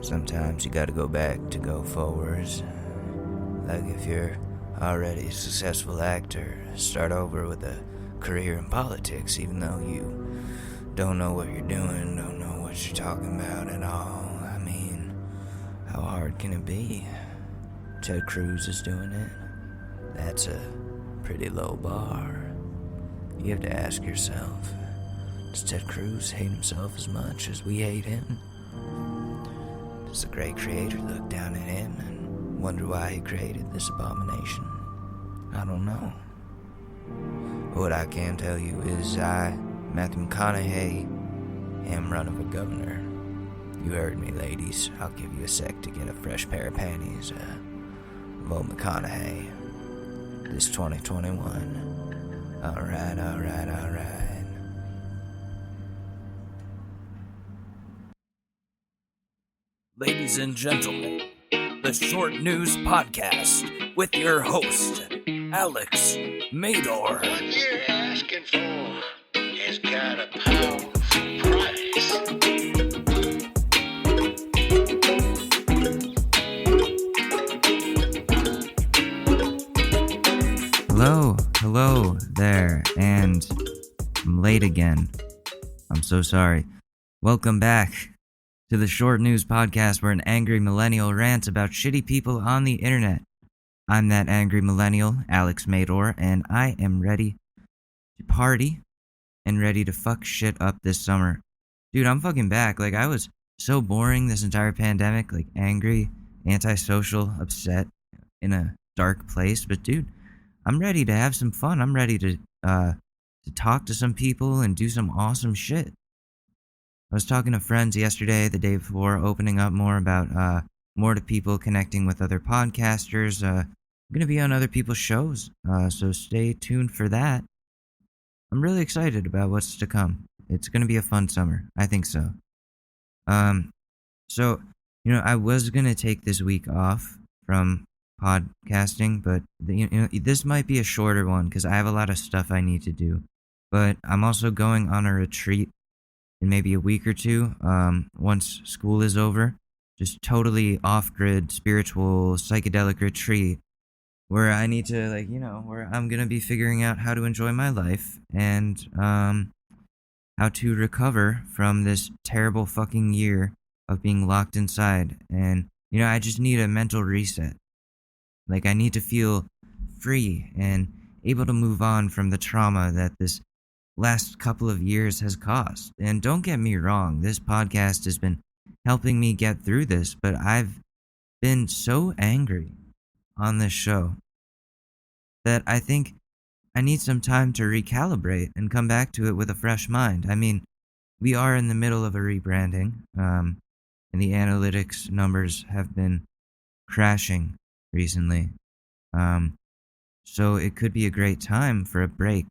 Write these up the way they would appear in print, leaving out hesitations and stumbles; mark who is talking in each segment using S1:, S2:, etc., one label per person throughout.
S1: Sometimes you gotta go back to go forwards. Like if you're already a successful actor, start over with a career in politics, even though you don't know what you're doing, don't know what you're talking about at all. I mean, how hard can it be? Ted Cruz is doing it. That's a pretty low bar. You have to ask yourself, does Ted Cruz hate himself as much as we hate him? Does the great creator look down at him and wonder why he created this abomination? I don't know. What I can tell you is I, Matthew McConaughey, am running for governor. You heard me, ladies. I'll give you a sec to get a fresh pair of panties. Vote McConaughey. This 2021. Alright.
S2: Ladies and gentlemen, the Short News Podcast with your host, Alex Mador.
S3: What you're asking for has got a powerful price.
S1: Hello there, and I'm late again. I'm so sorry. Welcome back to the Short News Podcast, where an angry millennial rants about shitty people on the internet. I'm that angry millennial, Alex Mador, and I am ready to party and ready to fuck shit up this summer. Dude, I'm fucking back. Like, I was so boring this entire pandemic, like angry, antisocial, upset, in a dark place. But dude, I'm ready to have some fun. I'm ready to talk to some people and do some awesome shit. I was talking to friends yesterday, the day before, opening up more about more to people, connecting with other podcasters. I'm going to be on other people's shows, so stay tuned for that. I'm really excited about what's to come. It's going to be a fun summer. I think so. So, I was going to take this week off from podcasting, but this might be a shorter one because I have a lot of stuff I need to do. But I'm also going on a retreat in maybe a week or two, once school is over. Just totally off-grid, spiritual, psychedelic retreat where I need to, where I'm going to be figuring out how to enjoy my life and how to recover from this terrible fucking year of being locked inside. And, I just need a mental reset. Like, I need to feel free and able to move on from the trauma that this last couple of years has caused. And don't get me wrong, this podcast has been helping me get through this, but I've been so angry on this show that I think I need some time to recalibrate and come back to it with a fresh mind. I mean, we are in the middle of a rebranding, and the analytics numbers have been crashing recently. So it could be a great time for a break,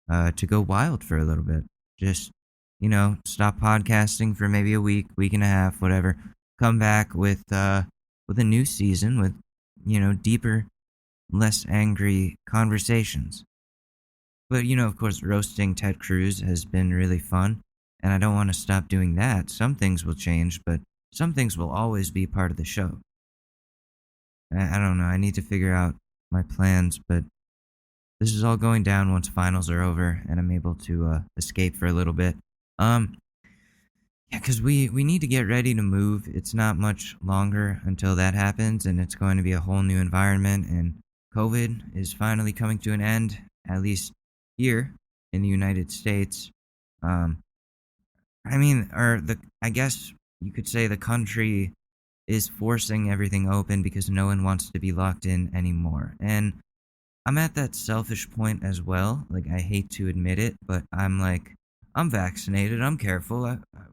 S1: to go wild for a little bit. Just, stop podcasting for maybe a week and a half, whatever. Come back with a new season with, deeper, less angry conversations. But, of course, roasting Ted Cruz has been really fun, and I don't want to stop doing that. Some things will change, but some things will always be part of the show. I don't know. I need to figure out my plans, but this is all going down once finals are over and I'm able to escape for a little bit. Yeah, because we need to get ready to move. It's not much longer until that happens, and it's going to be a whole new environment, and COVID is finally coming to an end, at least here in the United States. I guess you could say the country is forcing everything open because no one wants to be locked in anymore. And I'm at that selfish point as well. Like, I hate to admit it, but I'm vaccinated. I'm careful.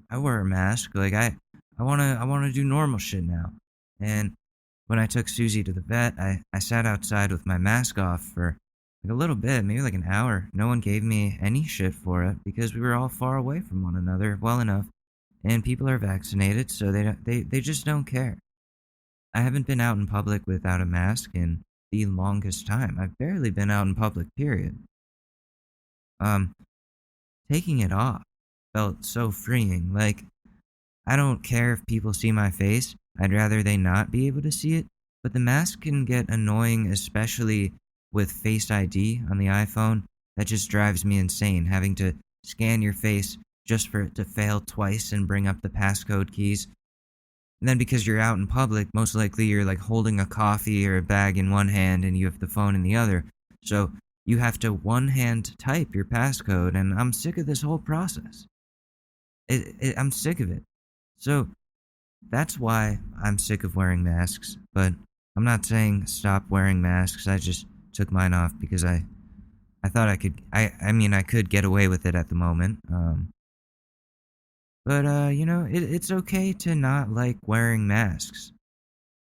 S1: I wear a mask. Like, I want to do normal shit now. And when I took Susie to the vet, I sat outside with my mask off for like a little bit, maybe like an hour. No one gave me any shit for it because we were all far away from one another well enough. And people are vaccinated, so they just don't care. I haven't been out in public without a mask in the longest time. I've barely been out in public, period. Taking it off felt so freeing. Like, I don't care if people see my face. I'd rather they not be able to see it. But the mask can get annoying, especially with Face ID on the iPhone. That just drives me insane, having to scan your face just for it to fail twice and bring up the passcode keys. And then because you're out in public, most likely you're like holding a coffee or a bag in one hand and you have the phone in the other. So you have to one hand type your passcode, and I'm sick of this whole process. I'm sick of it. So that's why I'm sick of wearing masks. But I'm not saying stop wearing masks. I just took mine off because I thought I could. I mean, I could get away with it at the moment. But it's okay to not like wearing masks.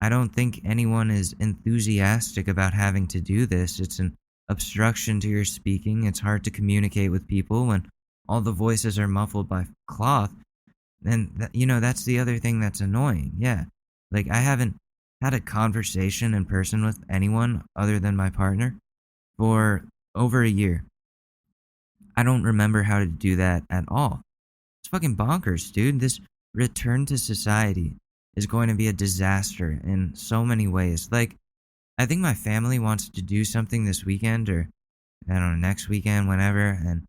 S1: I don't think anyone is enthusiastic about having to do this. It's an obstruction to your speaking. It's hard to communicate with people when all the voices are muffled by cloth. And, that's the other thing that's annoying. Yeah. Like, I haven't had a conversation in person with anyone other than my partner for over a year. I don't remember how to do that at all. It's fucking bonkers, dude. This return to society is going to be a disaster in so many ways. Like, I think my family wants to do something this weekend, or I don't know, next weekend, whenever, and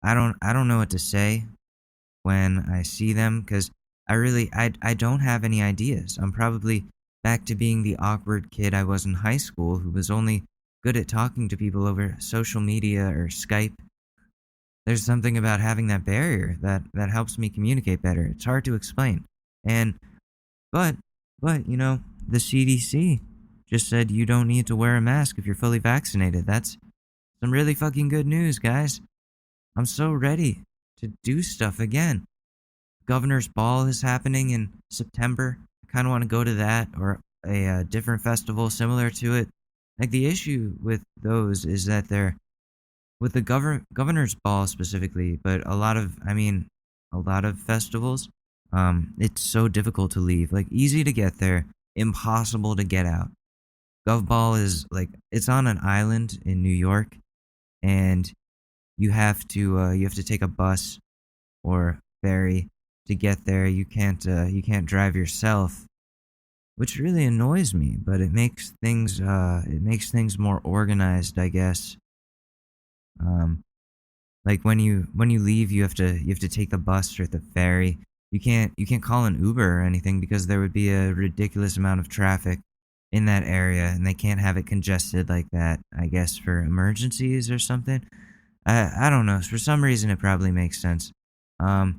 S1: I don't know what to say when I see them, because I don't have any ideas. I'm probably back to being the awkward kid I was in high school, who was only good at talking to people over social media or Skype. There's something about having that barrier that helps me communicate better. It's hard to explain. And but the CDC just said you don't need to wear a mask if you're fully vaccinated. That's some really fucking good news, guys. I'm so ready to do stuff again. Governor's Ball is happening in September. I kind of want to go to that, or a different festival similar to it. Like, the issue with those is that they're with the Governor's Ball specifically, but a lot of festivals, it's so difficult to leave. Like, easy to get there, impossible to get out. Gov Ball is like, it's on an island in New York, and you have to take a bus or ferry to get there. You can't drive yourself, which really annoys me. But it makes things more organized, I guess. Like when you leave, you have to take the bus or the ferry. You can't call an Uber or anything because there would be a ridiculous amount of traffic in that area, and they can't have it congested like that, I guess, for emergencies or something. I don't know. For some reason, it probably makes sense. I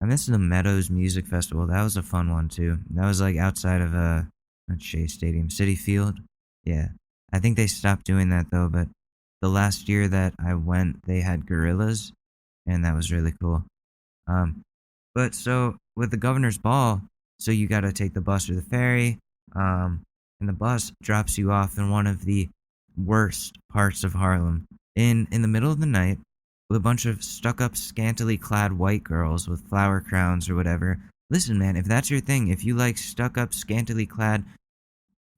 S1: missed the Meadows Music Festival. That was a fun one too. That was like outside of not Shea Stadium, Citi Field. Yeah, I think they stopped doing that though. But the last year that I went, they had gorillas, and that was really cool. But so with the Governor's Ball, so you got to take the bus or the ferry, and the bus drops you off in one of the worst parts of Harlem in the middle of the night with a bunch of stuck-up, scantily clad white girls with flower crowns or whatever. Listen, man, if that's your thing, if you like stuck-up, scantily clad,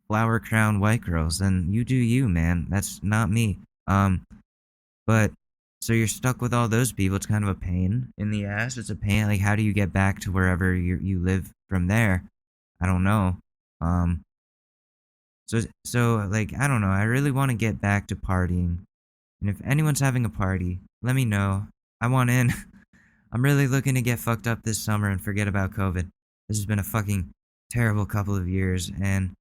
S1: flower crown white girls, then you do you, man. That's not me. But so you're stuck with all those people. It's kind of a pain in the ass. It's a pain. Like, how do you get back to wherever you live from there? I don't know. So like, I don't know. I really want to get back to partying. And if anyone's having a party, let me know. I want in. I'm really looking to get fucked up this summer and forget about COVID. This has been a fucking terrible couple of years, and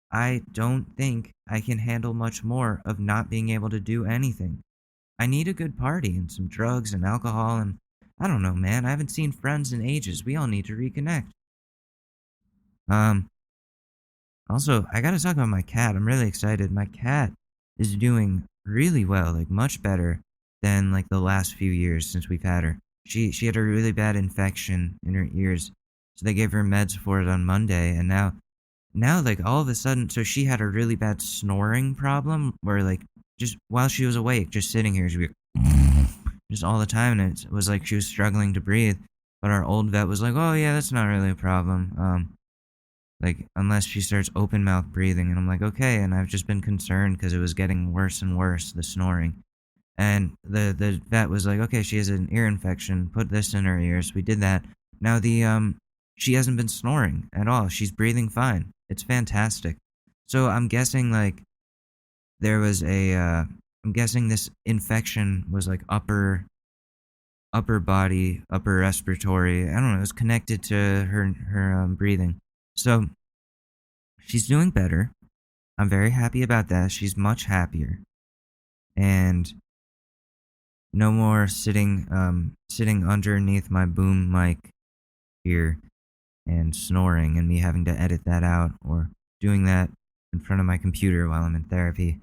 S1: I don't think I can handle much more of not being able to do anything. I need a good party and some drugs and alcohol, and I don't know, man. I haven't seen friends in ages. We all need to reconnect. Also, I gotta talk about my cat. I'm really excited. My cat is doing really well, like much better than like the last few years since we've had her. She had a really bad infection in her ears, so they gave her meds for it on Monday, and now like all of a sudden, so she had a really bad snoring problem where like just while she was awake, just sitting here, she'd be like, just all the time, and it was like she was struggling to breathe. But our old vet was like, "Oh yeah, that's not really a problem. Like unless she starts open mouth breathing," and I'm like, "Okay." And I've just been concerned because it was getting worse and worse, the snoring. And the vet was like, "Okay, she has an ear infection. Put this in her ears." We did that. Now she hasn't been snoring at all. She's breathing fine. It's fantastic. So I'm guessing like there was I'm guessing this infection was like upper body, upper respiratory. I don't know. It was connected to her breathing. So she's doing better. I'm very happy about that. She's much happier, and no more sitting underneath my boom mic here and snoring, and me having to edit that out or doing that in front of my computer while I'm in therapy.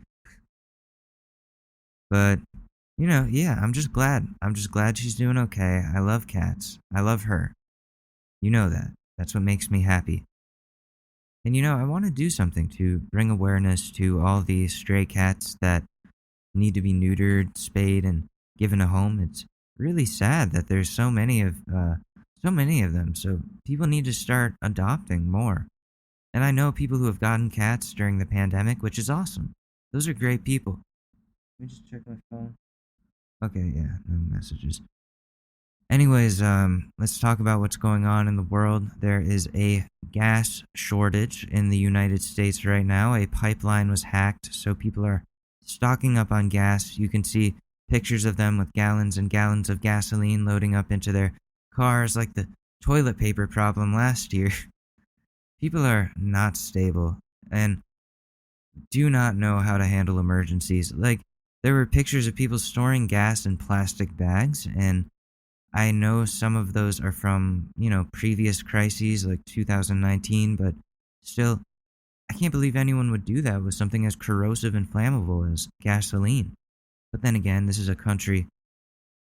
S1: But yeah, I'm just glad. I'm just glad she's doing okay. I love cats. I love her. You know that. That's what makes me happy. And I want to do something to bring awareness to all these stray cats that need to be neutered, spayed, and given a home. It's really sad that there's so many of them. So people need to start adopting more. And I know people who have gotten cats during the pandemic, which is awesome. Those are great people. Let me just check my phone. Okay, yeah, no messages. Anyways, let's talk about what's going on in the world. There is a gas shortage in the United States right now. A pipeline was hacked, so people are stocking up on gas. You can see pictures of them with gallons and gallons of gasoline loading up into their cars like the toilet paper problem last year. People are not stable and do not know how to handle emergencies. Like, there were pictures of people storing gas in plastic bags, and I know some of those are from, previous crises like 2019, but still, I can't believe anyone would do that with something as corrosive and flammable as gasoline. But then again, this is a country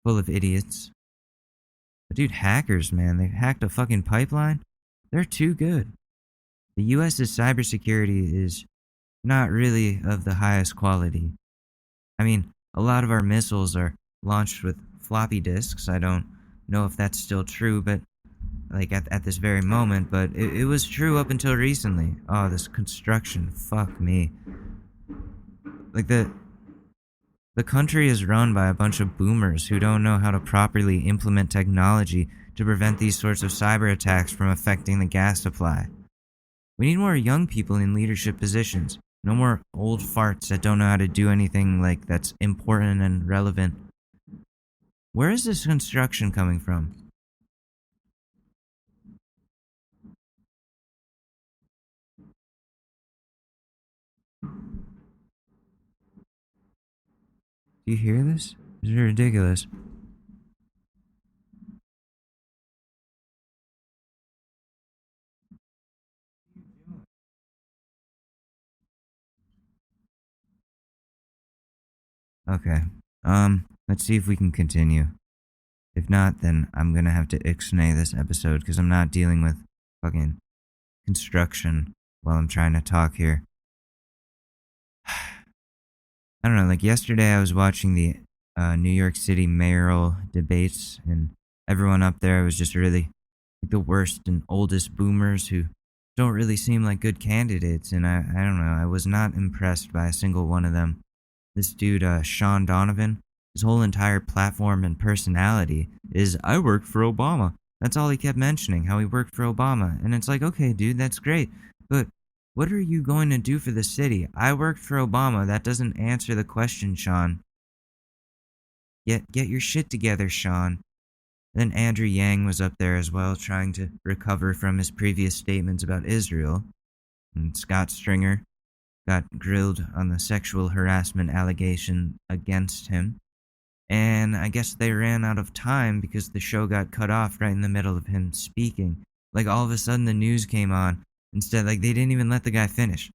S1: full of idiots. But dude, hackers, man, they hacked a fucking pipeline? They're too good. The US's cybersecurity is not really of the highest quality. I mean, a lot of our missiles are launched with floppy disks. I don't know if that's still true, but like at this very moment, but it was true up until recently. Oh, this construction, fuck me. Like the country is run by a bunch of boomers who don't know how to properly implement technology to prevent these sorts of cyber attacks from affecting the gas supply. We need more young people in leadership positions. No more old farts that don't know how to do anything like that's important and relevant. Where is this construction coming from? Do you hear this? This is ridiculous. Okay. Let's see if we can continue. If not, then I'm gonna have to ixnay this episode because I'm not dealing with fucking construction while I'm trying to talk here. I don't know, like yesterday I was watching the New York City mayoral debates, and everyone up there was just really like the worst and oldest boomers who don't really seem like good candidates, and I don't know, I was not impressed by a single one of them. This dude, Sean Donovan, his whole entire platform and personality is, I worked for Obama. That's all he kept mentioning, how he worked for Obama. And it's like, okay, dude, that's great. But what are you going to do for the city? I worked for Obama. That doesn't answer the question, Sean. Get your shit together, Sean. Then Andrew Yang was up there as well, trying to recover from his previous statements about Israel. And Scott Stringer got grilled on the sexual harassment allegation against him. And I guess they ran out of time because the show got cut off right in the middle of him speaking. Like, all of a sudden the news came on. Instead, like, they didn't even let the guy finish.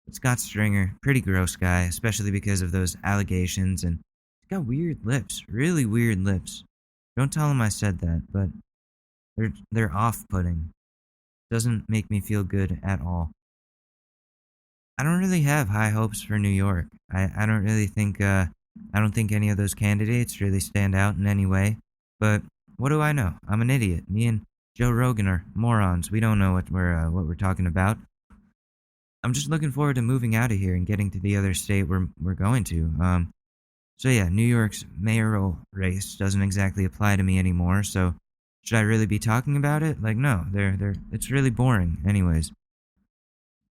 S1: But Scott Stringer, pretty gross guy, especially because of those allegations. And he's got weird lips, really weird lips. Don't tell him I said that, but they're off-putting. Doesn't make me feel good at all. I don't really have high hopes for New York. I don't really think I don't think any of those candidates really stand out in any way. But what do I know? I'm an idiot. Me and Joe Rogan are morons. We don't know what we're talking about. I'm just looking forward to moving out of here and getting to the other state we're going to. So yeah, New York's mayoral race doesn't exactly apply to me anymore. So should I really be talking about it? Like, no, it's really boring. Anyways,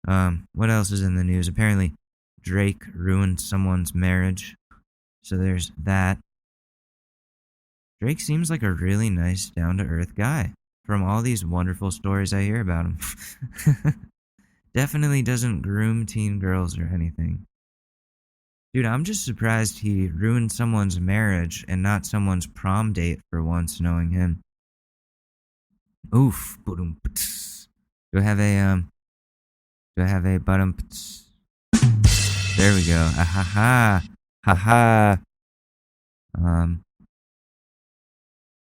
S1: what else is in the news? Apparently, Drake ruined someone's marriage, so there's that. Drake seems like a really nice, down-to-earth guy from all these wonderful stories I hear about him. Definitely doesn't groom teen girls or anything. Dude, I'm just surprised he ruined someone's marriage and not someone's prom date for once, knowing him. Oof. Do I have a bottom? There we go. Ah, ha ha. Ha ha.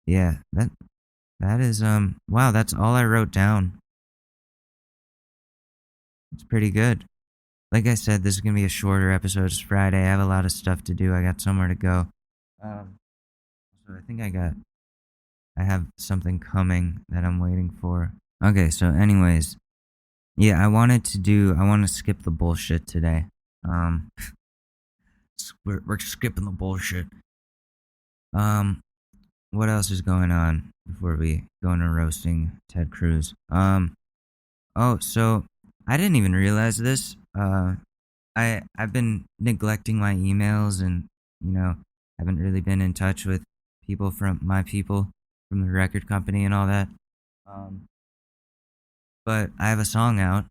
S1: Yeah, that is, wow, that's all I wrote down. It's pretty good. Like I said, this is going to be a shorter episode. It's Friday. I have a lot of stuff to do. I got somewhere to go. So I think I have something coming that I'm waiting for. Okay, so anyways, yeah, I want to skip the bullshit today. We're skipping the bullshit. What else is going on before we go into roasting Ted Cruz? So I didn't even realize this. I've been neglecting my emails and, haven't really been in touch with people from the record company and all that. But I have a song out.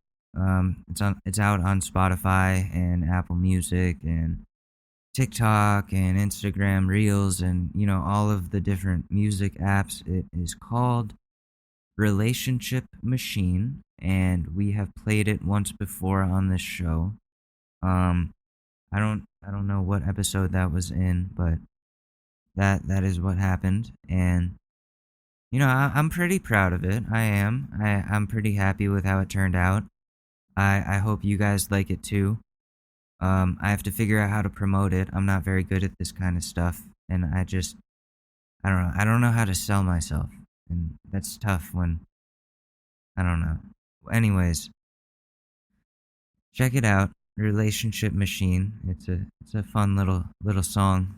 S1: It's out on Spotify and Apple Music and TikTok and Instagram Reels and, all of the different music apps. It is called Relationship Machine, and we have played it once before on this show. I don't know what episode that was in, but that is what happened, and I'm pretty proud of it. I'm pretty happy with how it turned out. I hope you guys like it too. I have to figure out how to promote it. I'm not very good at this kind of stuff, and I don't know how to sell myself, and that's tough when I don't know. Anyways, check it out, Relationship Machine. It's a fun little song.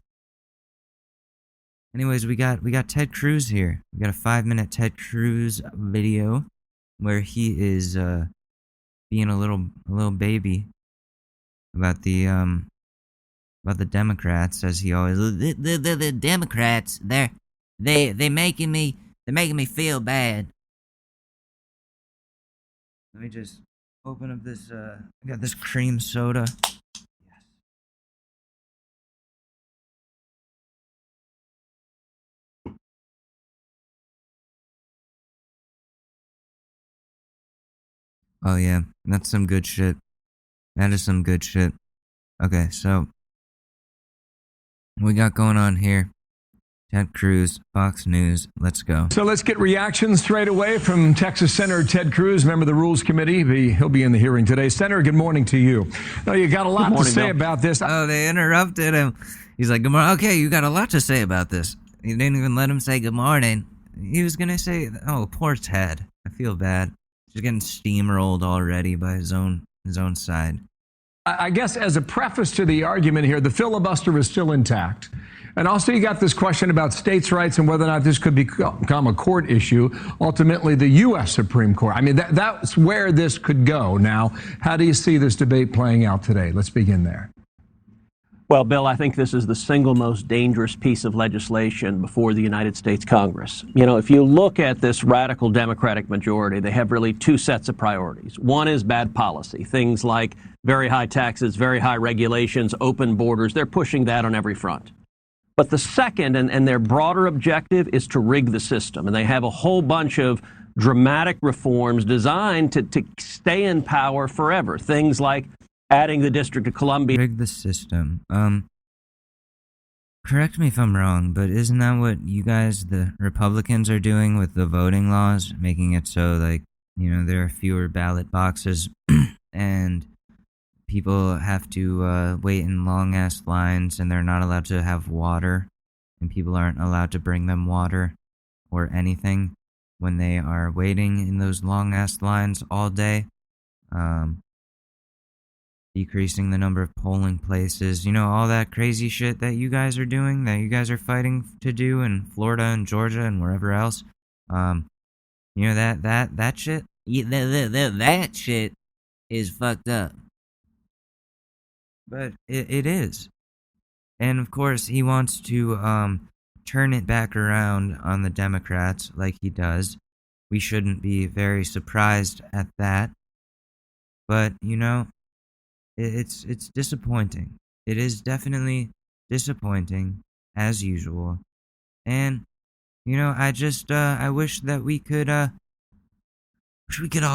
S1: Anyways, we got Ted Cruz here. We got a 5-minute Ted Cruz video where he is being a little baby about the Democrats, as he always the Democrats. They're making me feel bad. Let me just open up this. I got this cream soda. Yes. Oh yeah, that's some good shit. That is some good shit. Okay, so we got going on here. Ted Cruz, Fox News, let's go.
S4: So let's get reactions straight away from Texas Senator Ted Cruz, member of the Rules Committee. He'll be in the hearing today. Senator, good morning to you. Now, you got a lot to say about this.
S1: Oh, they interrupted him. He's like, good morning. Okay, you got a lot to say about this. He didn't even let him say good morning. He was going to say, oh, poor Ted. I feel bad. He's getting steamrolled already by his own side.
S4: I guess as a preface to the argument here, the filibuster is still intact. And also you got this question about states' rights and whether or not this could become a court issue, ultimately the U.S. Supreme Court. I mean, that's where this could go. Now, how do you see this debate playing out today? Let's begin there.
S5: Well, Bill, I think this is the single most dangerous piece of legislation before the United States Congress. If you look at this radical Democratic majority, they have really two sets of priorities. One is bad policy, things like very high taxes, very high regulations, open borders. They're pushing that on every front. But the second and their broader objective is to rig the system. And they have a whole bunch of dramatic reforms designed to stay in power forever. Things like adding the District of Columbia.
S1: Rig the system. Correct me if I'm wrong, but isn't that what you guys, the Republicans, are doing with the voting laws? Making it so, there are fewer ballot boxes and people have to wait in long-ass lines, and they're not allowed to have water, and people aren't allowed to bring them water or anything when they are waiting in those long-ass lines all day. Decreasing the number of polling places, all that crazy shit that you guys are doing, that you guys are fighting to do in Florida and Georgia and wherever else. You know that shit. That shit is fucked up. But it is, and of course he wants to turn it back around on the Democrats like he does. We shouldn't be very surprised at that. But you know, it's disappointing. It is definitely disappointing as usual, and you know, I wish that we could all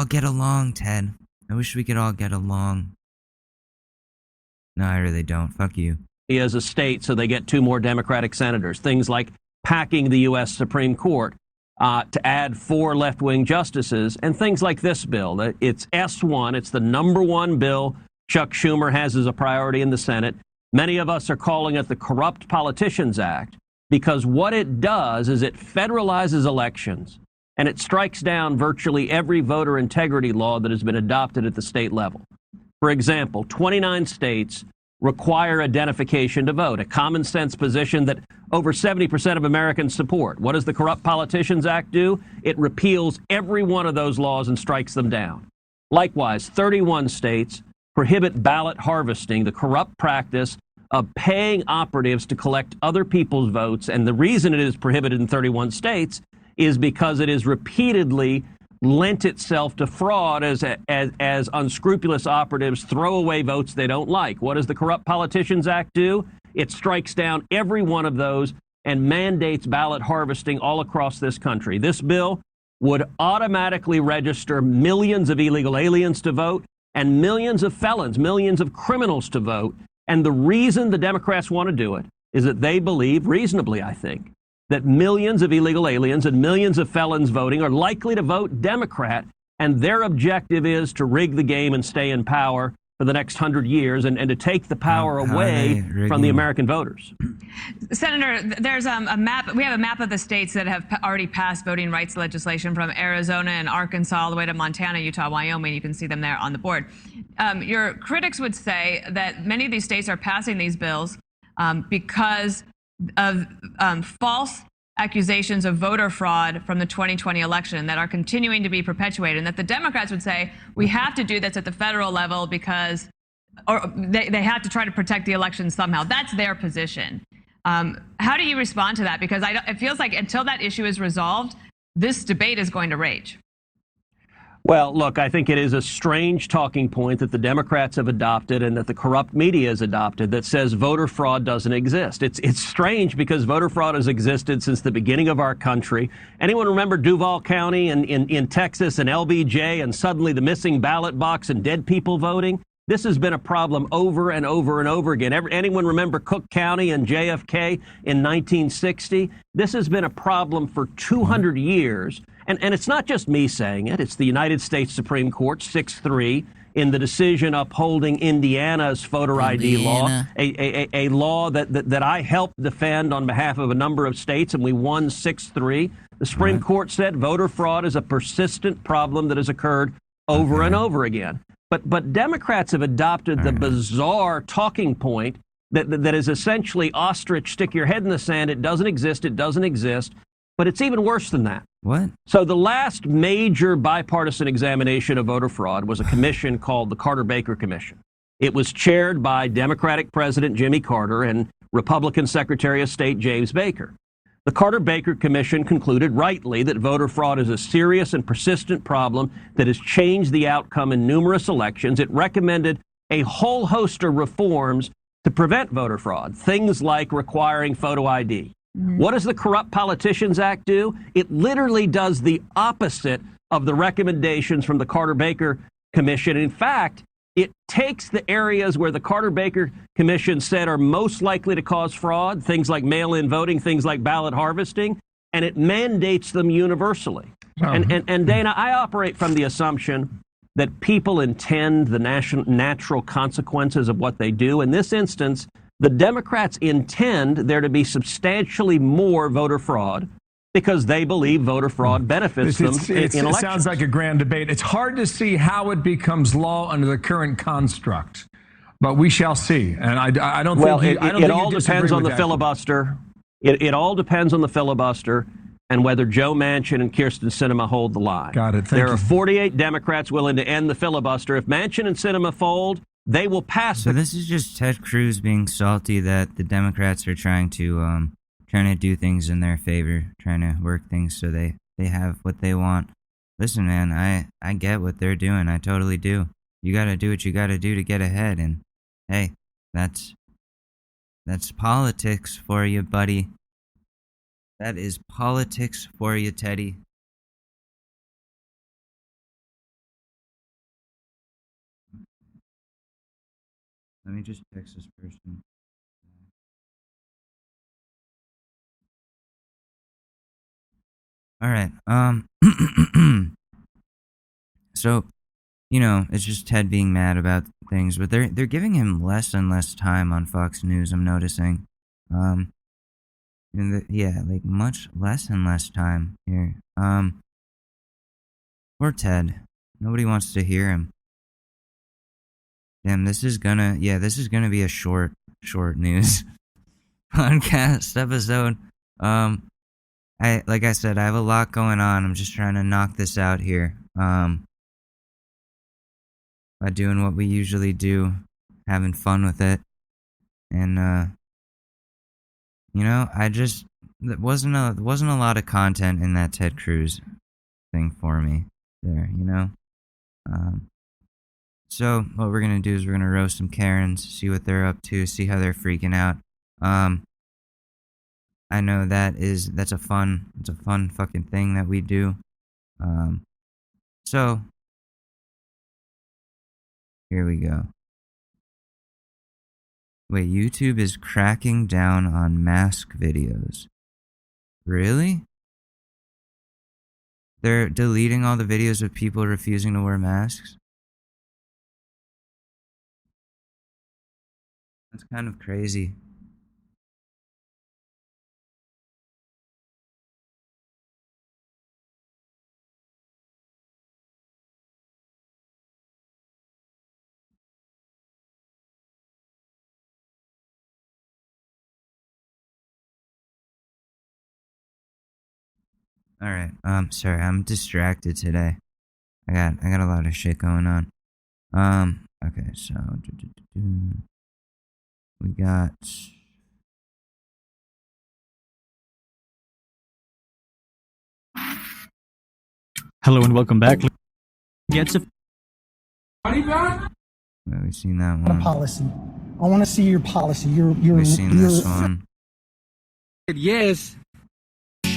S1: get along, Ted. I wish we could all get along. No, I really don't. Fuck you.
S5: As a state, so they get 2 more Democratic senators. Things like packing the U.S. Supreme Court to add 4 left-wing justices, and things like this bill. It's S1. It's the number 1 bill Chuck Schumer has as a priority in the Senate. Many of us are calling it the Corrupt Politicians Act, because what it does is it federalizes elections, and it strikes down virtually every voter integrity law that has been adopted at the state level. For example, 29 states require identification to vote, a common sense position that over 70% of Americans support. What does the Corrupt Politicians Act do? It repeals every one of those laws and strikes them down. Likewise, 31 states prohibit ballot harvesting, the corrupt practice of paying operatives to collect other people's votes. And the reason it is prohibited in 31 states is because it is repeatedly lent itself to fraud as unscrupulous operatives throw away votes they don't like. What does the Corrupt Politicians Act do? It strikes down every one of those and mandates ballot harvesting all across this country. This bill would automatically register millions of illegal aliens to vote and millions of felons, millions of criminals to vote. And the reason the Democrats want to do it is that they believe, reasonably, I think, that millions of illegal aliens and millions of felons voting are likely to vote Democrat, and their objective is to rig the game and stay in power for the next 100 years and to take the power away from the American voters.
S6: Senator, there's a map. We have a map of the states that have already passed voting rights legislation, from Arizona and Arkansas all the way to Montana, Utah, Wyoming. You can see them there on the board. Your critics would say that many of these states are passing these bills because of false accusations of voter fraud from the 2020 election that are continuing to be perpetuated, and that the Democrats would say we have to do this at the federal level because they have to try to protect the election somehow. That's their position. How do you respond to that? Because it feels like until that issue is resolved, this debate is going to rage.
S5: Well, look, I think it is a strange talking point that the Democrats have adopted and that the corrupt media has adopted that says voter fraud doesn't exist. It's strange because voter fraud has existed since the beginning of our country. Anyone remember Duval County in Texas and LBJ and suddenly the missing ballot box and dead people voting? This has been a problem over and over and over again. Anyone remember Cook County and JFK in 1960? This has been a problem for 200 years. And it's not just me saying it. It's the United States Supreme Court, 6-3, in the decision upholding Indiana's voter ID law, a law that I helped defend on behalf of a number of states, and we won 6-3. The Supreme Court said voter fraud is a persistent problem that has occurred over and over again. But Democrats have adopted the bizarre talking point that is essentially ostrich, stick your head in the sand. It doesn't exist. It doesn't exist. But it's even worse than that.
S1: What?
S5: So the last major bipartisan examination of voter fraud was a commission called the Carter-Baker Commission. It was chaired by Democratic President Jimmy Carter and Republican Secretary of State James Baker. The Carter-Baker Commission concluded rightly that voter fraud is a serious and persistent problem that has changed the outcome in numerous elections. It recommended a whole host of reforms to prevent voter fraud, things like requiring photo ID. What does the Corrupt Politicians Act do? It literally does the opposite of the recommendations from the Carter-Baker Commission. In fact, it takes the areas where the Carter-Baker Commission said are most likely to cause fraud, things like mail-in voting, things like ballot harvesting, and it mandates them universally. And Dana, I operate from the assumption that people intend the natural consequences of what they do. In this instance, the Democrats intend there to be substantially more voter fraud because they believe voter fraud benefits them in elections.
S4: It sounds like a grand debate. It's hard to see how it becomes law under the current construct, but we shall see. And I don't think it all
S5: depends on the filibuster. It all depends on the filibuster. and whether Joe Manchin and Kyrsten Sinema hold the line.
S4: Got it. Thank
S5: There
S4: you.
S5: are 48 Democrats willing to end the filibuster. If Manchin and Sinema fold, they will pass
S1: So this is just Ted Cruz being salty that the Democrats are trying to do things in their favor, trying to work things so they have what they want. Listen, man, I get what they're doing. I totally do. You got to do what you got to do to get ahead, and hey, that's politics for you, buddy. That is politics for you, Teddy. Let me just text this person. All right. So, it's just Ted being mad about things, but they're giving him less and less time on Fox News. I'm noticing. Like much less and less time here. Poor Ted. Nobody wants to hear him. Damn, this is gonna be a short news podcast episode. Like I said, I have a lot going on. I'm just trying to knock this out here. By doing what we usually do, having fun with it, and there wasn't a lot of content in that Ted Cruz thing for me there, So what we're gonna do is we're gonna roast some Karens, see what they're up to, see how they're freaking out. I know that's a fun fucking thing that we do. So here we go. Wait, YouTube is cracking down on mask videos. Really? They're deleting all the videos of people refusing to wear masks? That's kind of crazy. All right. Sorry, I'm distracted today. I got a lot of shit going on. Okay, so we got
S7: Hello and welcome back. We've
S1: we've seen that one.
S8: Policy. I want to see your policy.
S1: We've seen this one.
S9: Yes.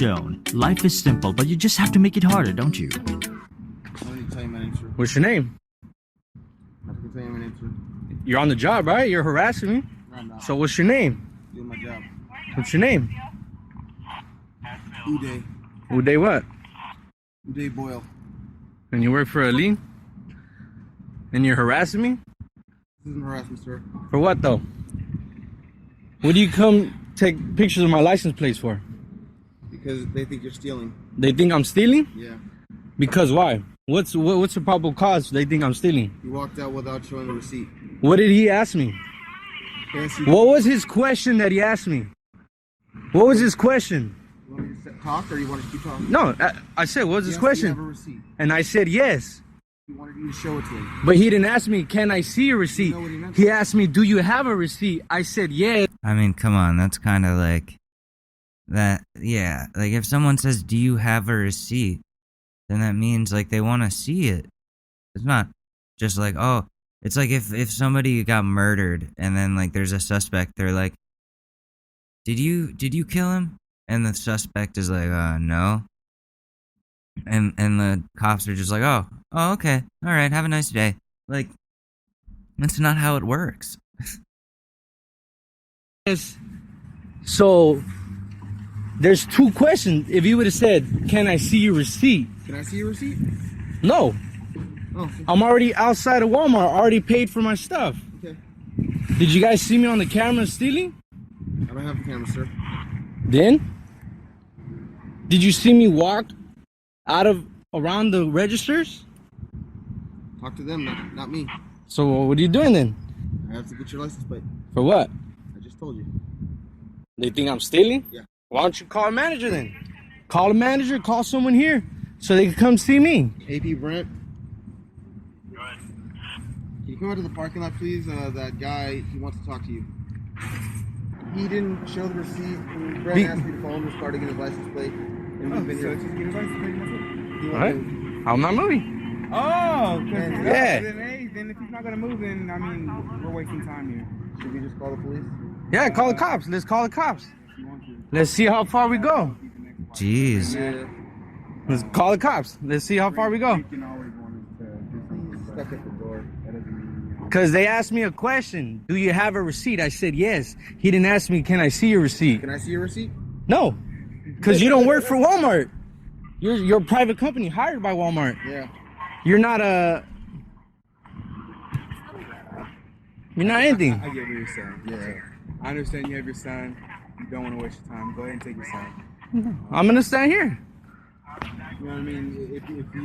S7: shown. Life is simple, but you just have to make it harder, don't you?
S9: What's your name? You're on the job, right? You're harassing me. So what's your name?
S10: Doing my job.
S9: What's your name?
S10: Uday.
S9: Uday what?
S10: Uday Boyle.
S9: And you work for a lean? And you're harassing me?
S10: This isn't harassment, sir.
S9: For what though? What do you come take pictures of my license plates for?
S10: Because they think you're stealing.
S9: They think I'm stealing?
S10: Yeah.
S9: Because why? What's the probable cause they think I'm stealing?
S10: You walked out without showing the receipt.
S9: What did he ask me?
S10: Yes,
S9: What was his question that he asked me? What was his question?
S10: You want me to talk or you want to keep talking?
S9: No, I said, what was his question?
S10: You have a receipt.
S9: And I said yes.
S10: He wanted you to show it to him.
S9: But he didn't ask me, can I see a receipt?
S10: You know what he meant?
S9: He asked me, do you have a receipt? I said yes.
S1: I mean, come on, that's kind of like that. Yeah, like if someone says, "Do you have a receipt?" then that means like they want to see it. It's not just like, oh, it's like if somebody got murdered and then like there's a suspect, they're like, "Did you kill him?" And the suspect is like, no. And the cops are just like, oh, okay, all right, have a nice day. Like, that's not how it works.
S9: Yes. So there's two questions. If you would have said, can I see your receipt?
S10: Can I see your receipt?
S9: No.
S10: Oh,
S9: I'm already outside of Walmart. I already paid for my stuff.
S10: okay.
S9: Did you guys see me on the camera stealing?
S10: I don't have a camera, sir.
S9: Then? Did you see me walk around the registers?
S10: Talk to them, not me.
S9: So what are you doing then?
S10: I have to get your license plate.
S9: For what?
S10: I just told you.
S9: They think I'm stealing?
S10: Yeah.
S9: Why don't you call a manager then? Call the manager, call someone here so they can come see me.
S10: AP Brent. Can you come out to the parking lot, please? That guy, he wants to talk to you. He didn't show the receipt. Brent asked me to follow him to start to get his license plate. And we've been here.
S11: Just get his license plate and that's it?
S9: All right. I'm not moving.
S11: Oh,
S9: yeah.
S11: Then if he's not gonna move, then I mean, we're wasting time here.
S10: Should we just call the police?
S9: Yeah, call the cops. Let's call the cops. Let's see how far we go.
S1: Jeez.
S10: Yeah.
S9: Let's call the cops. Let's see how far we go.
S10: He's stuck at the door. That doesn't mean.
S9: Because they asked me a question. Do you have a receipt? I said yes. He didn't ask me, can I see your receipt?
S10: Can I see your receipt?
S9: No. Because you don't work for Walmart. You're a private company hired by Walmart.
S10: Yeah.
S9: You're not anything.
S11: I get what you're saying. Yeah. I understand you have your son. You don't want to waste your time. Go ahead and take your son.
S9: I'm going to stand here.
S11: You know what I mean?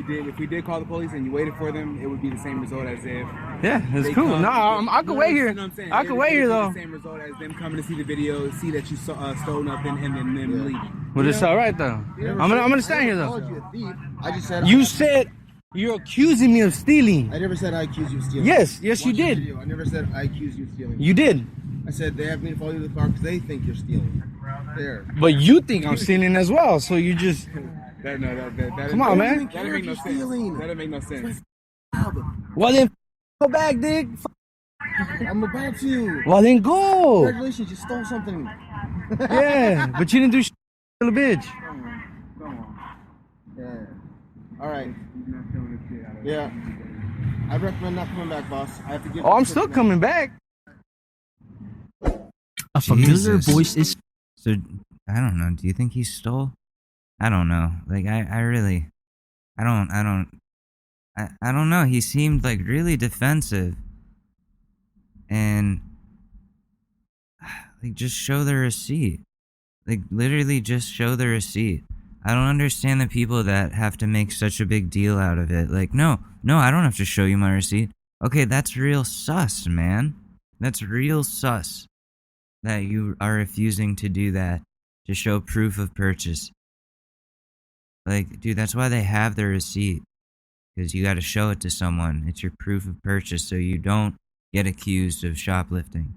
S11: If we did call the police and you waited for them, it would be the same result as if.
S9: Yeah, it's cool. No, I could wait here.
S11: You know what I'm saying?
S9: I could wait here though.
S11: The same result as them coming to see the video, see that you stole nothing, and then them leaving.
S9: Well, it's all right though. I'm gonna stand here though.
S10: I called you a thief. I just said.
S9: You said you're accusing me of stealing.
S10: I never said I accused you of stealing.
S9: Yes, you
S10: Watch the
S9: did.
S10: video. I never said I accused you of stealing.
S9: You did.
S10: I said they have me to follow you to the car because they think you're stealing. There.
S9: But you think I'm stealing as well, so you just.
S11: That
S9: Come on, man.
S11: That doesn't make no sense. That doesn't make no sense.
S9: Well then, go back, Dick.
S10: I'm about to.
S9: Well then, go.
S10: Congratulations, you stole something.
S9: Yeah, but you didn't do shit, little bitch.
S11: Come on.
S10: Yeah. All right. Yeah. I recommend not coming back, boss. I have to get.
S9: Oh, I'm still coming back.
S7: A familiar
S1: Jesus.
S7: voice is.
S1: So, I don't know. Do you think he stole? I don't know. Like, I really, I don't know. He seemed like really defensive. And, like, just show the receipt. Like, literally just show the receipt. I don't understand the people that have to make such a big deal out of it. Like, no, I don't have to show you my receipt. Okay, that's real sus, man. That's real sus that you are refusing to do that to show proof of purchase. Like, dude, that's why they have the receipt. Because you gotta show it to someone. It's your proof of purchase so you don't get accused of shoplifting.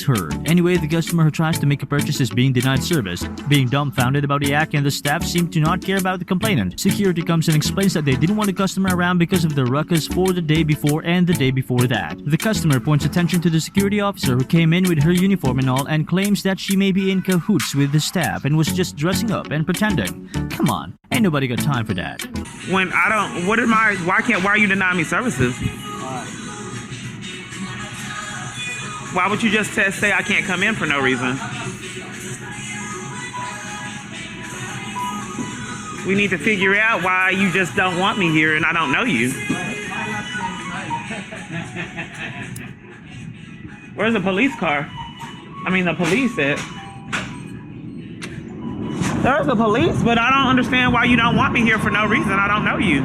S7: Heard. Anyway, the customer who tries to make a purchase is being denied service. Being dumbfounded about the act, and the staff seem to not care about the complainant. Security comes and explains that they didn't want the customer around because of the ruckus for the day before and the day before that. The customer points attention to the security officer who came in with her uniform and all and claims that she may be in cahoots with the staff and was just dressing up and pretending. Come on, ain't nobody got time for that.
S12: When I don't, why are you denying me services? Why would you just say I can't come in for no reason? We need to figure out why you just don't want me here and I don't know you. Where's the police car? I mean, the police at. There's the police, but I don't understand why you don't want me here for no reason. I don't know you.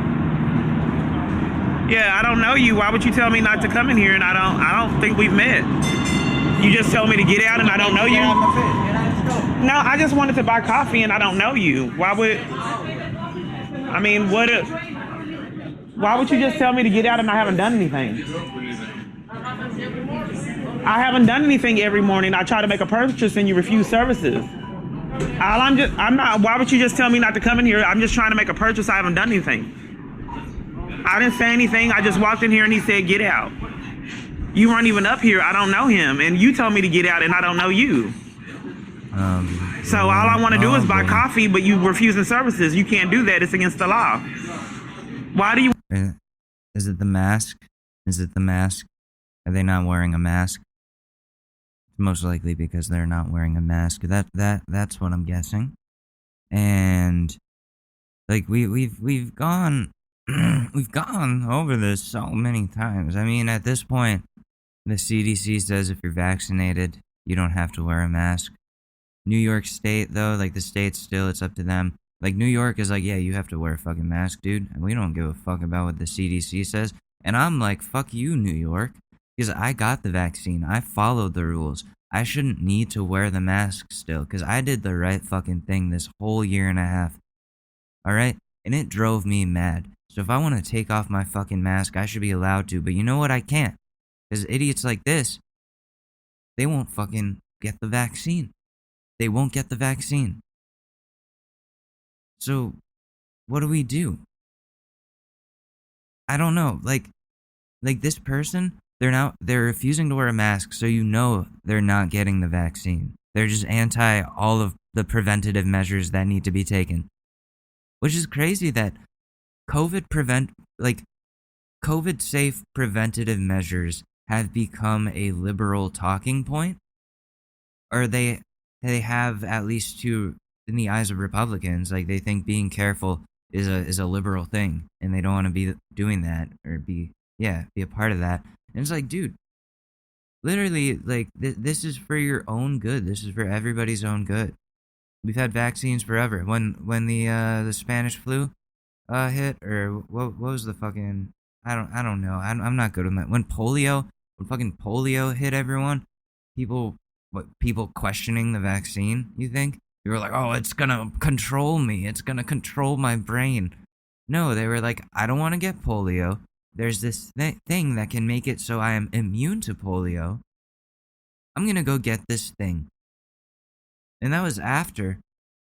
S12: Yeah, I don't know you. Why would you tell me not to come in here? And I don't think we've met. You just told me to get out and I don't know you. No, I just wanted to buy coffee and I don't know you. Why would? I mean, why would you just tell me to get out and I haven't done anything? I haven't done anything every morning. I try to make a purchase and you refuse services. I'm not. Why would you just tell me not to come in here? I'm just trying to make a purchase. I haven't done anything. I didn't say anything. I just walked in here and he said, get out. You weren't even up here. I don't know him. And you told me to get out and I don't know you. So all I want to do is buy coffee, but you refusing services. You can't do that. It's against the law. Why do you...
S1: Is it the mask? Is it the mask? Are they not wearing a mask? Most likely because they're not wearing a mask. That's what I'm guessing. And like we've gone we've gone over this so many times. I mean, at this point, the CDC says if you're vaccinated, you don't have to wear a mask. New York State, though, like the state still, it's up to them. Like New York is like, yeah, you have to wear a fucking mask, dude. And we don't give a fuck about what the CDC says. And I'm like, fuck you, New York. Because I got the vaccine. I followed the rules. I shouldn't need to wear the mask still because I did the right fucking thing this whole year and a half. Alright? And it drove me mad. So if I want to take off my fucking mask, I should be allowed to. But you know what? I can't. Because idiots like this, they won't fucking get the vaccine. They won't get the vaccine. So, what do we do? I don't know. Like this person, they're refusing to wear a mask, so you know they're not getting the vaccine. They're just anti all of the preventative measures that need to be taken. Which is crazy that COVID safe preventative measures have become a liberal talking point. Or they have, at least to in the eyes of Republicans, like they think being careful is a liberal thing, and they don't want to be doing that or be a part of that. And it's like, dude, literally, like this is for your own good. This is for everybody's own good. We've had vaccines forever. When the Spanish flu hit, or what was the fucking I don't know. I'm not good with that. When fucking polio hit everyone, people questioning the vaccine, you think? You were like, oh, it's gonna control me. It's gonna control my brain. No, they were like, I don't want to get polio. There's this thing that can make it so I am immune to polio. I'm gonna go get this thing. And that was after.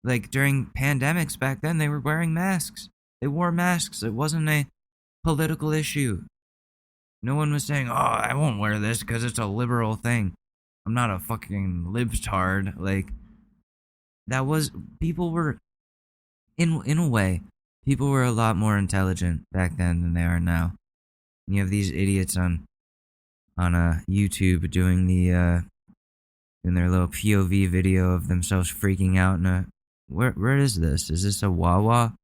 S1: Like, during pandemics back then, they were wearing masks. They wore masks. It wasn't a political issue. No one was saying, oh, I won't wear this because it's a liberal thing. I'm not a fucking libtard. Like, that was, people were, in a way, people were a lot more intelligent back then than they are now. And you have these idiots on YouTube doing in their little POV video of themselves freaking out in a, where is this? Is this a Wawa?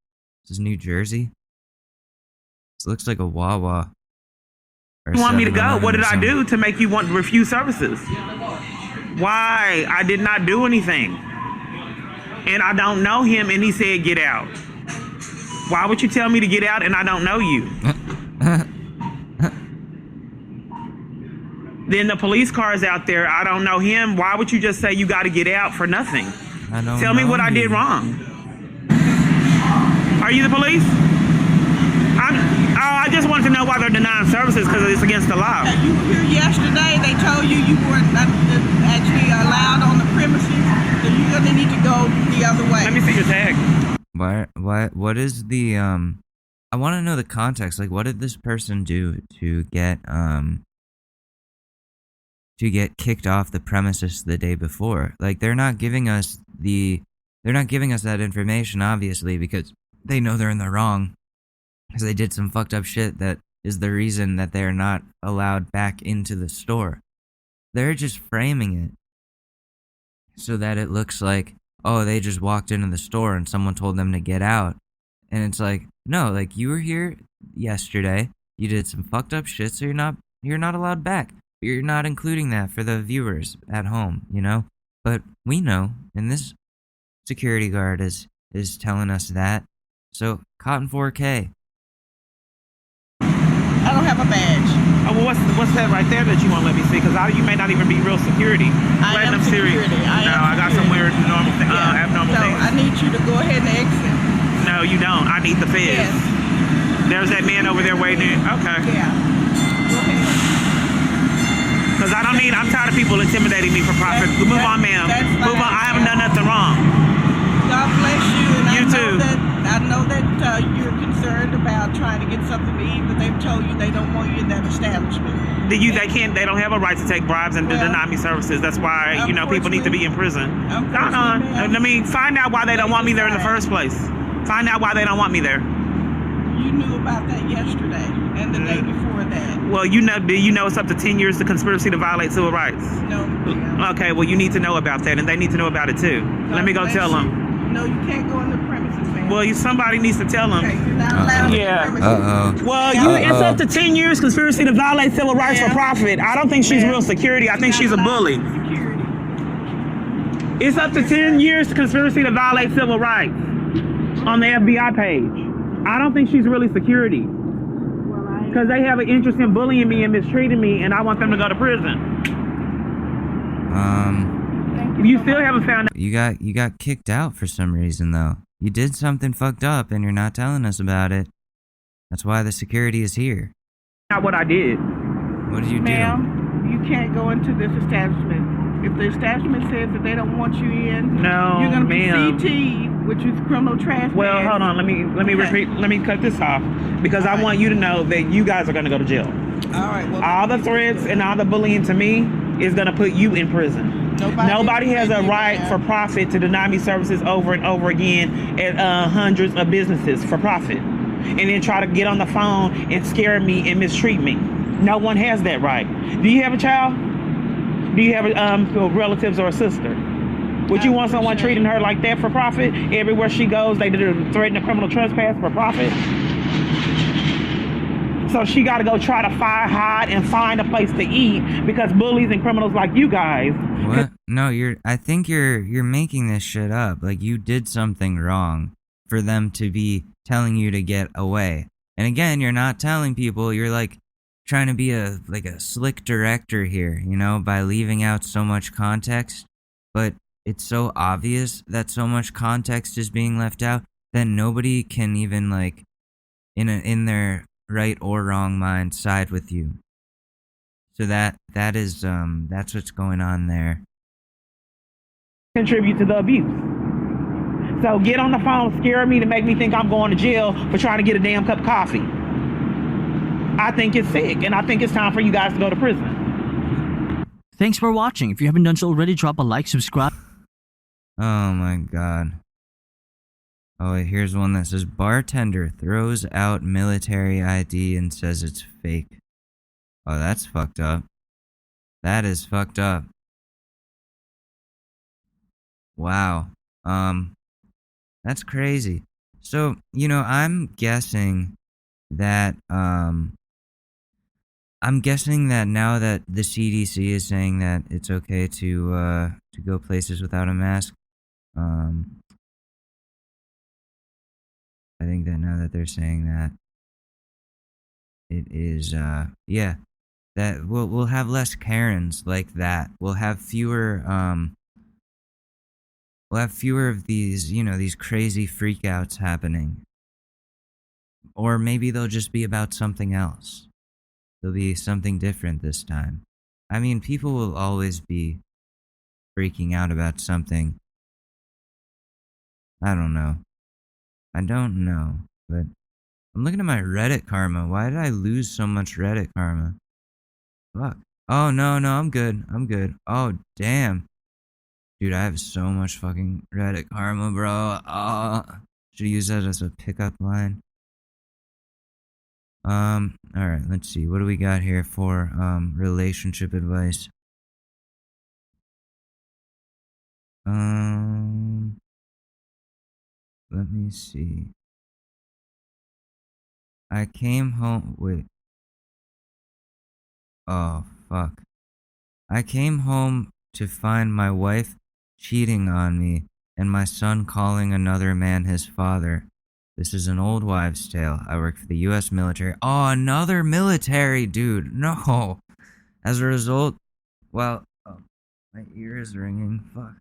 S1: Is this New Jersey? This looks like a Wawa.
S12: You want me to go? What did I do to make you want to refuse services? Why? I did not do anything. And I don't know him, and he said get out. Why would you tell me to get out and I don't know you? Then the police car is out there. I don't know him. Why would you just say you got to get out for nothing? Tell me what I did wrong. Are you the police? I just wanted to know why they're denying services, because it's against the law.
S13: You were here yesterday. They told you weren't actually allowed on the premises, so you're going to need to go the other way.
S12: Let me see your tag.
S1: What is the I want to know the context. Like, what did this person do to get kicked off the premises the day before? Like, they're not giving us that information, obviously, because they know they're in the wrong, because they did some fucked up shit that is the reason that they're not allowed back into the store. They're just framing it so that it looks like, oh, they just walked into the store and someone told them to get out. And it's like, no, like, you were here yesterday, you did some fucked up shit, so you're not allowed back. You're not including that for the viewers at home, you know? But we know, and this security guard is telling us that. So, Cotton 4K.
S13: I don't have a badge.
S12: Oh, well, what's that right there that you won't let me see? Because you may not even be real security.
S13: I am security.
S12: I got some weird abnormal
S13: so
S12: things.
S13: I need you to go ahead and exit.
S12: No, you don't. I need the feds.
S13: Yes.
S12: There's that man over there waiting. Okay.
S13: Yeah. Go ahead.
S12: Because I'm tired of people intimidating me for profit. Move on, ma'am. Move on. I haven't done nothing wrong.
S13: God bless you. And
S12: You too.
S13: I know that you're concerned about trying to get something to eat, but they've told you they don't want you in that establishment.
S12: They don't have a right to take bribes and to deny me services. That's why, people need to be in prison. Hold on. I mean, find out why they don't want me there in the first place. Find out why they don't want me there.
S13: You knew about that yesterday and the day before that.
S12: Well, you know it's up to 10 years to conspiracy to violate civil rights.
S13: No.
S12: Okay, well, you need to know about that, and they need to know about it too. Let me go tell them.
S13: No, you can't go in the premises, man.
S12: Well, somebody needs to tell them.
S13: Okay, you're not allowed in the premises.
S12: Well, it's up to 10 years conspiracy to violate civil rights for profit. I don't think she's real security. I think she's a bully. It's up to 10 years conspiracy to violate civil rights on the FBI page. I don't think she's really security. Because they have an interest in bullying me and mistreating me, and I want them to go to prison. You still haven't found out.
S1: You got kicked out for some reason, though. You did something fucked up, and you're not telling us about it. That's why the security is here.
S12: Not what I did.
S1: What did you do?
S13: Ma'am, you can't go into this establishment. If the establishment says that they don't want you in,
S12: No,
S13: you're going to be
S12: ma'am.
S13: CT, which is criminal trespass.
S12: Well, hold on. Let me repeat. Let me cut this off because I want you to know that you guys are going to go to jail.
S13: All right. Well,
S12: all the threats and all the bullying to me is going to put you in prison. Nobody has a right for profit to deny me services over and over again at hundreds of businesses for profit, and then try to get on the phone and scare me and mistreat me. No one has that right. Do you have a child? Do you have relatives or a sister? Would you want someone treating her like that for profit? Everywhere she goes, they threaten a criminal trespass for profit. So she got to go try to hide and find a place to eat because bullies and criminals like you guys.
S1: What? No, I think you're making this shit up. Like, you did something wrong for them to be telling you to get away. And again, you're not telling people. You're like trying to be a slick director here, you know, by leaving out so much context. But it's so obvious that so much context is being left out that nobody can even, like, in their right or wrong mind side with you. So that's what's going on there.
S12: Contribute to the abuse. So get on the phone, scare me to make me think I'm going to jail for trying to get a damn cup of coffee. I think it's sick, and I think it's time for you guys to go to prison.
S7: Thanks for watching. If you haven't done so already, drop a like, subscribe.
S1: Oh my god. Oh, wait, here's one that says, bartender throws out military ID and says it's fake. Oh, that's fucked up. That is fucked up. Wow. That's crazy. So, you know, I'm guessing that now that the CDC is saying that it's okay to go places without a mask, I think that now that they're saying that, it is, that we'll have less Karens like that. We'll have fewer of these, you know, these crazy freakouts happening. Or maybe they'll just be about something else. There'll be something different this time. I mean, people will always be freaking out about something. I don't know, but I'm looking at my Reddit karma. Why did I lose so much Reddit karma? Fuck. Oh, no, I'm good. Oh, damn. Dude, I have so much fucking Reddit karma, bro. Should use that as a pickup line. Alright, let's see. What do we got here for, relationship advice? Let me see. I came home, wait. Oh, fuck. I came home to find my wife cheating on me and my son calling another man his father. This is an old wives' tale. I work for the U.S. military. Oh, another military dude. No. As a result, well, oh, my ear is ringing. Fuck.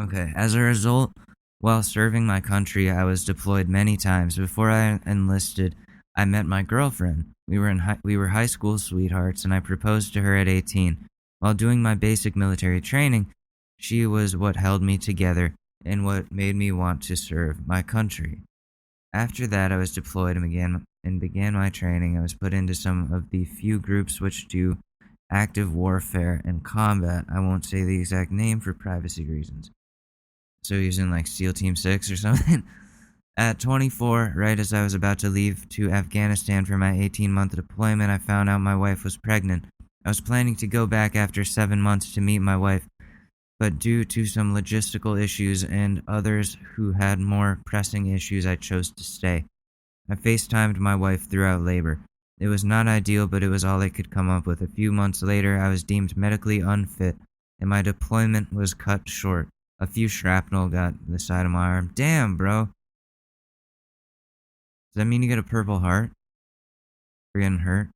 S1: Okay, as a result, while serving my country, I was deployed many times. Before I enlisted, I met my girlfriend. We were high school sweethearts, and I proposed to her at 18. While doing my basic military training, she was what held me together and what made me want to serve my country. After that, I was deployed and began my training. I was put into some of the few groups which do active warfare and combat. I won't say the exact name for privacy reasons. So he was in like SEAL Team 6 or something. At 24, right as I was about to leave to Afghanistan for my 18-month deployment, I found out my wife was pregnant. I was planning to go back after 7 months to meet my wife, but due to some logistical issues and others who had more pressing issues, I chose to stay. I FaceTimed my wife throughout labor. It was not ideal, but it was all I could come up with. A few months later, I was deemed medically unfit, and my deployment was cut short. A few shrapnel got the side of my arm. Damn, bro. Does that mean you get a Purple Heart for getting hurt?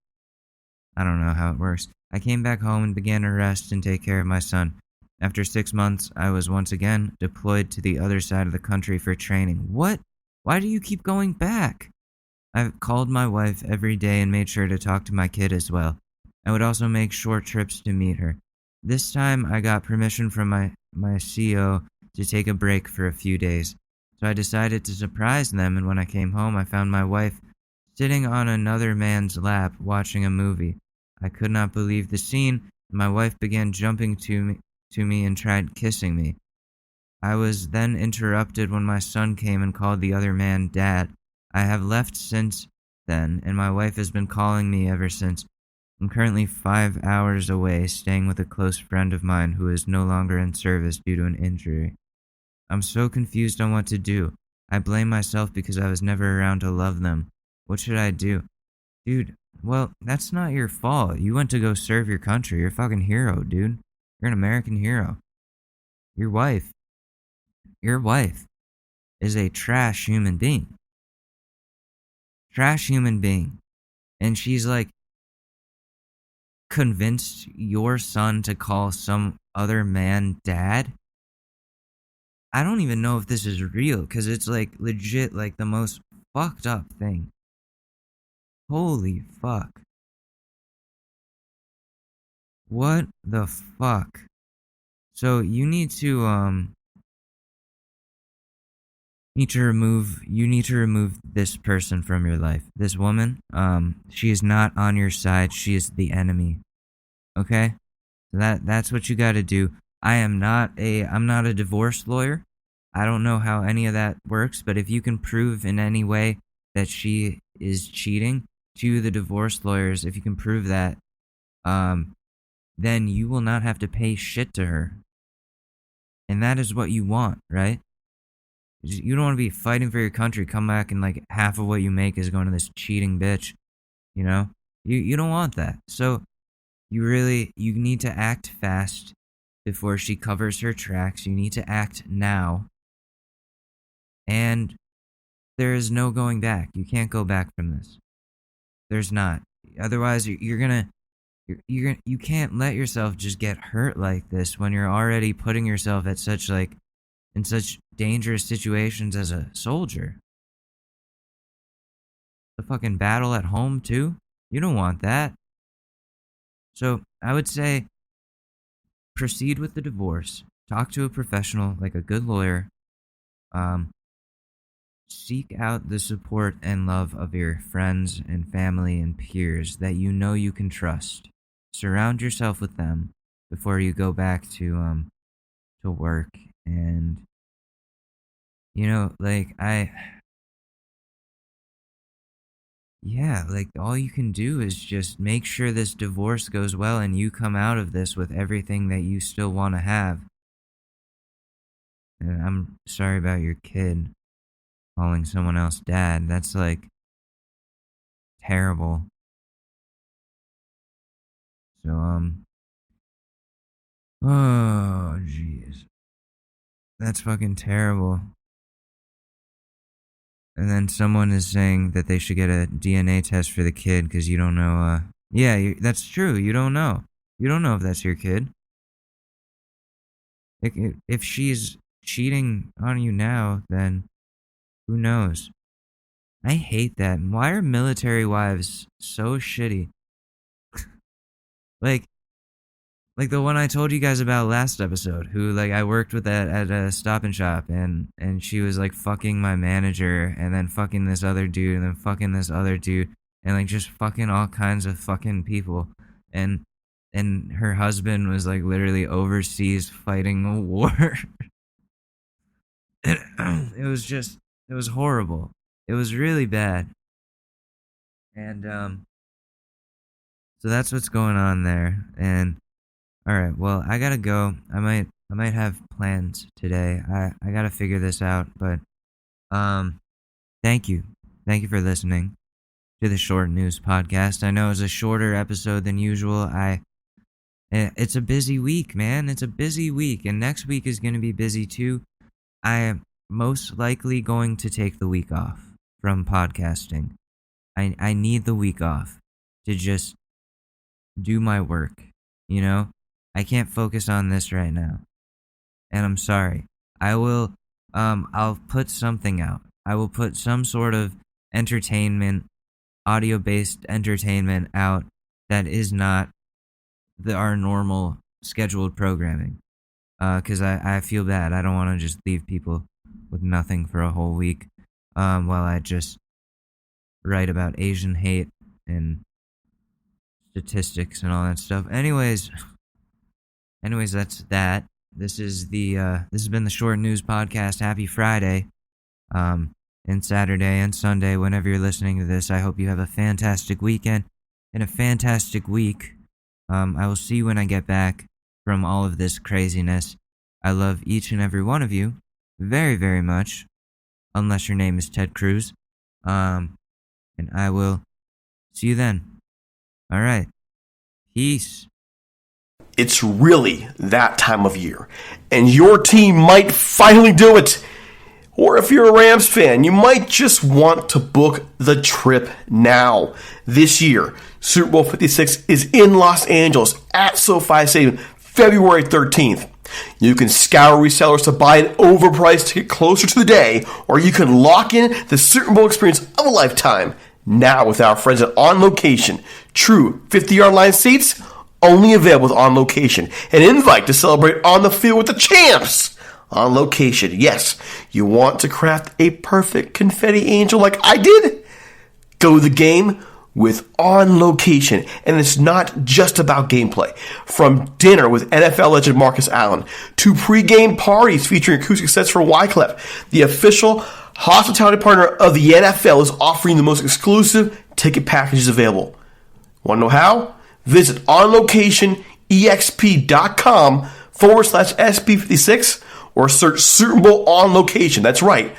S1: I don't know how it works. I came back home and began to rest and take care of my son. After 6 months, I was once again deployed to the other side of the country for training. What? Why do you keep going back? I've called my wife every day and made sure to talk to my kid as well. I would also make short trips to meet her. This time, I got permission from my CO to take a break for a few days. So I decided to surprise them, and when I came home, I found my wife sitting on another man's lap watching a movie. I could not believe the scene. My wife began jumping to me and tried kissing me. I was then interrupted when my son came and called the other man Dad. I have left since then, and my wife has been calling me ever since. I'm currently 5 hours away, staying with a close friend of mine who is no longer in service due to an injury. I'm so confused on what to do. I blame myself because I was never around to love them. What should I do? Dude, well, that's not your fault. You went to go serve your country. You're a fucking hero, dude. You're an American hero. Your wife is a trash human being. Trash human being. And she's like convinced your son to call some other man dad. I don't even know if this is real because it's like legit like the most fucked up thing. Holy fuck. What the fuck? So you need to remove this person from your life. This woman, she is not on your side. She is the enemy. Okay? That's what you got to do. I'm not a divorce lawyer. I don't know how any of that works, but if you can prove in any way that she is cheating to the divorce lawyers, if you can prove that, then you will not have to pay shit to her. And that is what you want, right? You don't want to be fighting for your country, come back and like half of what you make is going to this cheating bitch, you know? You don't want that. So you need to act fast before she covers her tracks. You need to act now. And there is no going back. You can't go back from this. There's not. Otherwise, you can't let yourself just get hurt like this when you're already putting yourself at in such dangerous situations as a soldier. The fucking battle at home too? You don't want that. So I would say proceed with the divorce. Talk to a professional, like a good lawyer. Seek out the support and love of your friends and family and peers that you know you can trust. Surround yourself with them before you go back to work. And like all you can do is just make sure this divorce goes well and you come out of this with everything that you still want to have. And I'm sorry about your kid calling someone else dad. That's like terrible. So oh jeez, that's fucking terrible. And then someone is saying that they should get a DNA test for the kid because you don't know. That's true. You don't know. You don't know if that's your kid. If she's cheating on you now, then who knows? I hate that. Why are military wives so shitty? like the one I told you guys about last episode, who like I worked with at a Stop and Shop, and she was like fucking my manager, and then fucking this other dude, and then fucking this other dude, and like just fucking all kinds of fucking people, and her husband was like literally overseas fighting a war. It was horrible. It was really bad. And so that's what's going on there. And all right, well, I gotta go. I might have plans today. I gotta figure this out. But thank you for listening to the Short News Podcast. I know it's a shorter episode than usual. It's a busy week, man. It's a busy week, and next week is gonna be busy too. I am most likely going to take the week off from podcasting. I need the week off to just do my work, you know? I can't focus on this right now. And I'm sorry. I'll put something out. I will put some sort of entertainment, audio-based entertainment out that is not our normal scheduled programming. Because I feel bad. I don't want to just leave people with nothing for a whole week while I just write about Asian hate and statistics and all that stuff. Anyways, that's that. This has been the Short News Podcast. Happy Friday, and Saturday and Sunday, whenever you're listening to this. I hope you have a fantastic weekend and a fantastic week. I will see you when I get back from all of this craziness. I love each and every one of you very, very much, unless your name is Ted Cruz. And I will see you then. All right. Peace.
S14: It's really that time of year, and your team might finally do it. Or if you're a Rams fan, you might just want to book the trip now. This year, Super Bowl 56 is in Los Angeles at SoFi Stadium, February 13th. You can scour resellers to buy an overpriced ticket closer to the day, or you can lock in the Super Bowl experience of a lifetime now with our friends at On Location. True 50-yard line seats, only available with On Location. An invite to celebrate on the field with the champs. On Location, yes. You want to craft a perfect confetti angel like I did? Go to the game with On Location. And it's not just about gameplay. From dinner with NFL legend Marcus Allen to pregame parties featuring acoustic sets for Wyclef, the official hospitality partner of the NFL is offering the most exclusive ticket packages available. Want to know how? Visit onlocationexp.com/SB56 or search Super Bowl On Location. That's right.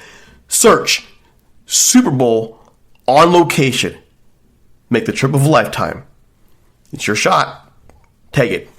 S14: Search Super Bowl On Location. Make the trip of a lifetime. It's your shot. Take it.